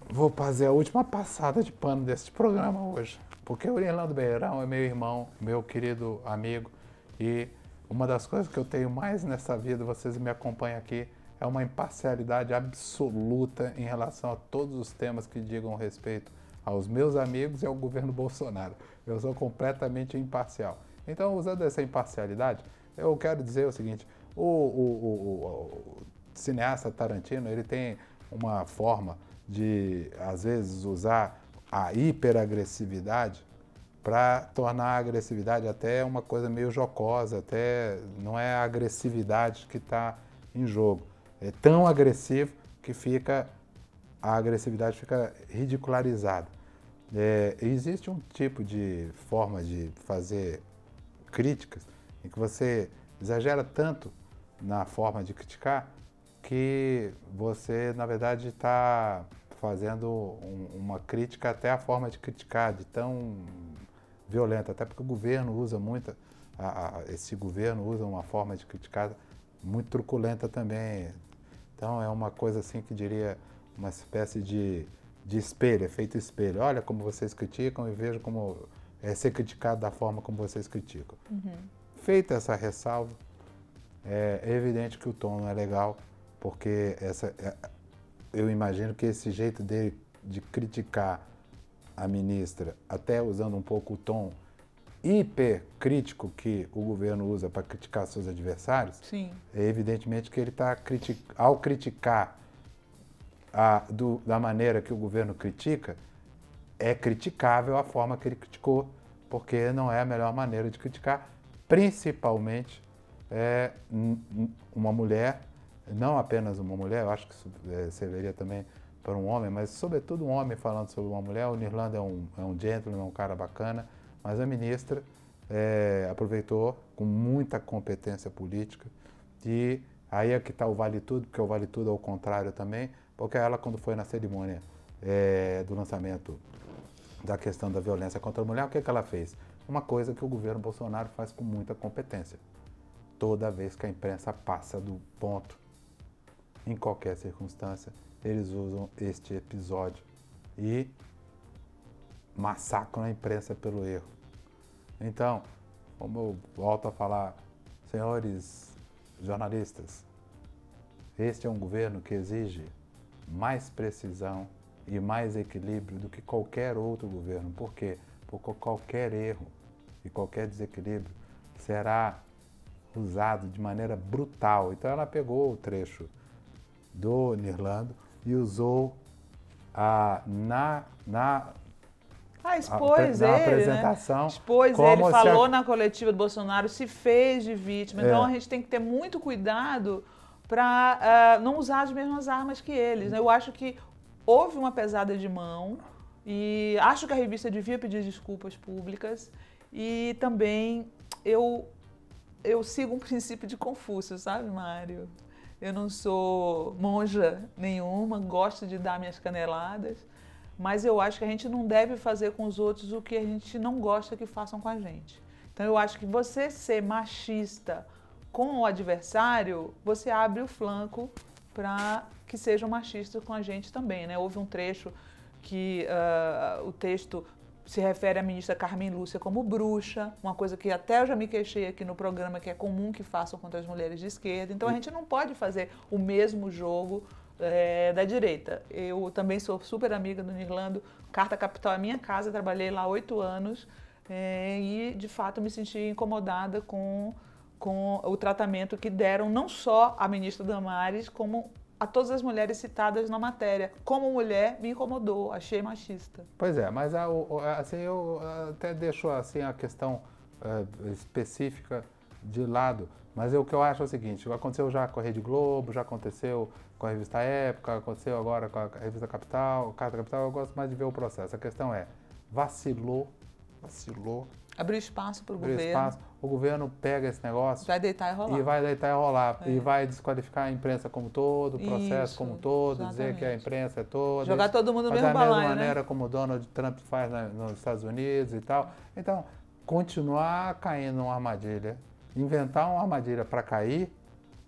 [SPEAKER 2] vou fazer a última passada de pano desse programa hoje. Porque o Orlando Beirão é meu irmão, meu querido amigo, e uma das coisas que eu tenho mais nessa vida, vocês me acompanham aqui, é uma imparcialidade absoluta em relação a todos os temas que digam respeito aos meus amigos e ao governo Bolsonaro. Eu sou completamente imparcial. Então, usando essa imparcialidade, eu quero dizer o seguinte, o cineasta Tarantino, ele tem uma forma de, às vezes, usar a hiperagressividade para tornar a agressividade até uma coisa meio jocosa, até não é a agressividade que está em jogo. É tão agressivo que a agressividade fica ridicularizada. Existe um tipo de forma de fazer críticas em que você exagera tanto na forma de criticar que você, na verdade, está fazendo uma crítica até a forma de criticar, de tão violenta, até porque o governo usa muito, esse governo usa uma forma de criticar muito truculenta também. Então é uma coisa assim que diria uma espécie de espelho, efeito espelho. Olha como vocês criticam e vejo como é ser criticado da forma como vocês criticam. Feita essa ressalva, é evidente que o tom não é legal, porque eu imagino que esse jeito dele de criticar a ministra, até usando um pouco o tom hipercrítico que o governo usa para criticar seus adversários,
[SPEAKER 1] Sim.
[SPEAKER 2] é evidentemente que ele está, ao criticar da maneira que o governo critica, é criticável a forma que ele criticou, porque não é a melhor maneira de criticar, principalmente uma mulher, não apenas uma mulher, eu acho que isso serviria também para um homem, mas sobretudo um homem falando sobre uma mulher. O Nirlando é um gentleman, é um cara bacana, mas a ministra aproveitou com muita competência política e aí é que está o vale tudo, porque o vale tudo é o contrário também, porque ela, quando foi na cerimônia do lançamento da questão da violência contra a mulher, o que ela fez? Uma coisa que o governo Bolsonaro faz com muita competência. Toda vez que a imprensa passa do ponto, em qualquer circunstância, eles usam este episódio e massacram a imprensa pelo erro. Então, como eu volto a falar, senhores jornalistas, este é um governo que exige mais precisão e mais equilíbrio do que qualquer outro governo. Por quê? Porque qualquer erro e qualquer desequilíbrio será usado de maneira brutal. Então ela pegou o trecho do Nirlando e usou
[SPEAKER 1] expôs
[SPEAKER 2] na
[SPEAKER 1] ele,
[SPEAKER 2] apresentação.
[SPEAKER 1] né? Expôs
[SPEAKER 2] como
[SPEAKER 1] ele, falou na coletiva do Bolsonaro, se fez de vítima. Então a gente tem que ter muito cuidado para não usar as mesmas armas que eles, né? Eu acho que houve uma pesada de mão e acho que a revista devia pedir desculpas públicas e também eu sigo um princípio de Confúcio, sabe, Mário? Eu não sou monja nenhuma, gosto de dar minhas caneladas, mas eu acho que a gente não deve fazer com os outros o que a gente não gosta que façam com a gente. Então eu acho que você ser machista com o adversário, você abre o flanco para que sejam machistas com a gente também, né? Houve um trecho que o texto se refere à ministra Carmen Lúcia como bruxa, uma coisa que até eu já me queixei aqui no programa, que é comum que façam contra as mulheres de esquerda. Então a gente não pode fazer o mesmo jogo da direita. Eu também sou super amiga do Nirlando, Carta Capital é minha casa, trabalhei lá 8 anos e de fato me senti incomodada com o tratamento que deram não só à ministra Damares, como a todas as mulheres citadas na matéria. Como mulher, me incomodou, achei machista.
[SPEAKER 2] Pois é, mas assim, eu até deixo assim, a questão específica de lado, mas o que eu acho é o seguinte, aconteceu já com a Rede Globo, já aconteceu com a revista Época, aconteceu agora com a revista Capital, Carta Capital, eu gosto mais de ver o processo. A questão é, vacilou.
[SPEAKER 1] Abriu espaço para o governo.
[SPEAKER 2] O governo pega esse negócio.
[SPEAKER 1] Vai deitar e rolar.
[SPEAKER 2] E vai deitar e rolar. E vai desqualificar a imprensa como todo, o processo como todo,
[SPEAKER 1] exatamente.
[SPEAKER 2] Dizer que a imprensa é toda.
[SPEAKER 1] Jogar todo mundo no mesmo
[SPEAKER 2] balaio,
[SPEAKER 1] da mesma
[SPEAKER 2] maneira,
[SPEAKER 1] né?
[SPEAKER 2] como o Donald Trump faz nos Estados Unidos e tal. Então, continuar caindo numa armadilha, inventar uma armadilha para cair,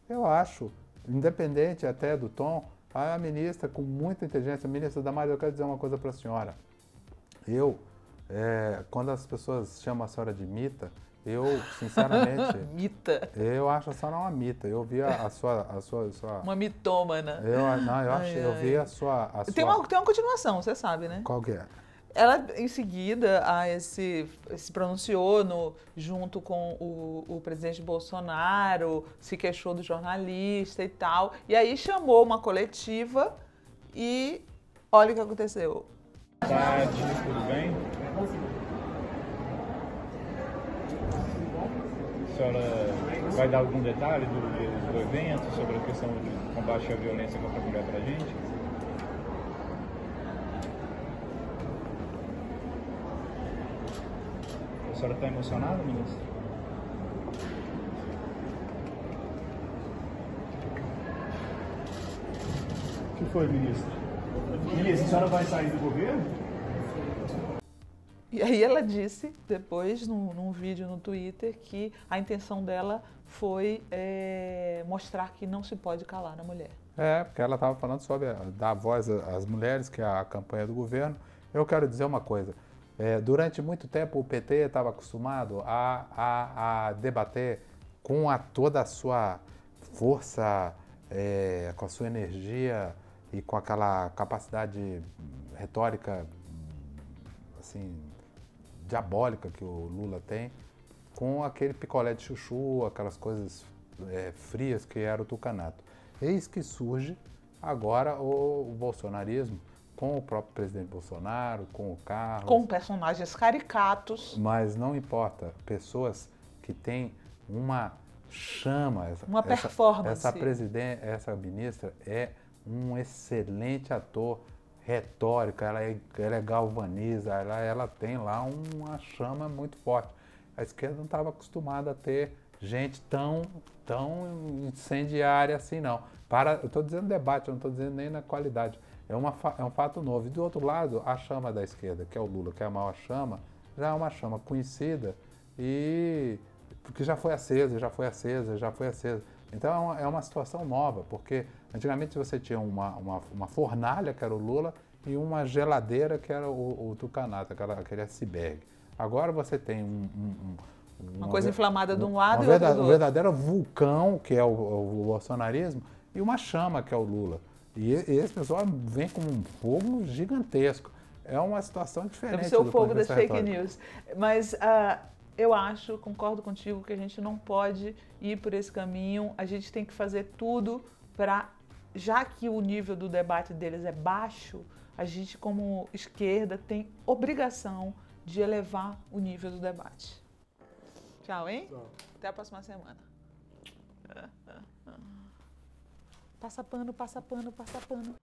[SPEAKER 2] eu acho, independente até do tom, a ministra, com muita inteligência, a ministra Damares, eu quero dizer uma coisa para a senhora. Quando as pessoas chamam a senhora de mita, eu, sinceramente...
[SPEAKER 1] Mita.
[SPEAKER 2] Eu acho a senhora uma mita. Eu vi a sua...
[SPEAKER 1] Uma mitômana.
[SPEAKER 2] Eu vi a sua...
[SPEAKER 1] Tem uma continuação, você sabe, né?
[SPEAKER 2] Qual que é?
[SPEAKER 1] Ela, em seguida, se pronunciou junto com o presidente Bolsonaro, se queixou do jornalista e tal. E aí chamou uma coletiva e olha o que aconteceu.
[SPEAKER 3] Boa tarde, tudo bem? A senhora vai dar algum detalhe do evento sobre a questão de combate à violência contra a mulher pra gente? A senhora está emocionada, ministra? O que foi, ministra? Ministra, a senhora vai sair do governo?
[SPEAKER 1] E aí ela disse, depois, num vídeo no Twitter, que a intenção dela foi mostrar que não se pode calar na mulher.
[SPEAKER 2] Porque ela estava falando sobre dar voz às mulheres, que é a campanha do governo. Eu quero dizer uma coisa. Durante muito tempo o PT estava acostumado a debater com toda a sua força, com a sua energia e com aquela capacidade retórica assim, diabólica que o Lula tem, com aquele picolé de chuchu, aquelas coisas frias que era o tucanato. Eis que surge agora o bolsonarismo, com o próprio presidente Bolsonaro, com o Carlos.
[SPEAKER 1] Com personagens caricatos.
[SPEAKER 2] Mas não importa, pessoas que têm uma chama.
[SPEAKER 1] Uma performance.
[SPEAKER 2] Essa ministra é um excelente ator retórico, ela galvaniza, ela tem lá uma chama muito forte. A esquerda não estava acostumada a ter gente tão incendiária assim, não. Eu estou dizendo debate, eu não estou dizendo nem na qualidade. É um fato novo. E do outro lado, a chama da esquerda, que é o Lula, que é a maior chama, já é uma chama conhecida e porque já foi acesa. Então é uma situação nova, porque antigamente você tinha uma fornalha, que era o Lula, e uma geladeira, que era o tucanato, aquele iceberg. Agora você tem
[SPEAKER 1] uma coisa inflamada de um lado e outra do outro.
[SPEAKER 2] Um verdadeiro vulcão, que é o bolsonarismo, e uma chama, que é o Lula. E esse pessoal vem com um fogo gigantesco. É uma situação diferente.
[SPEAKER 1] Deve ser o fogo das fake news. Mas eu concordo contigo, que a gente não pode ir por esse caminho. A gente tem que fazer tudo para, já que o nível do debate deles é baixo, a gente, como esquerda, tem obrigação de elevar o nível do debate. Tchau, hein? Tchau. Até a próxima semana. Passa pano, passa pano, passa pano.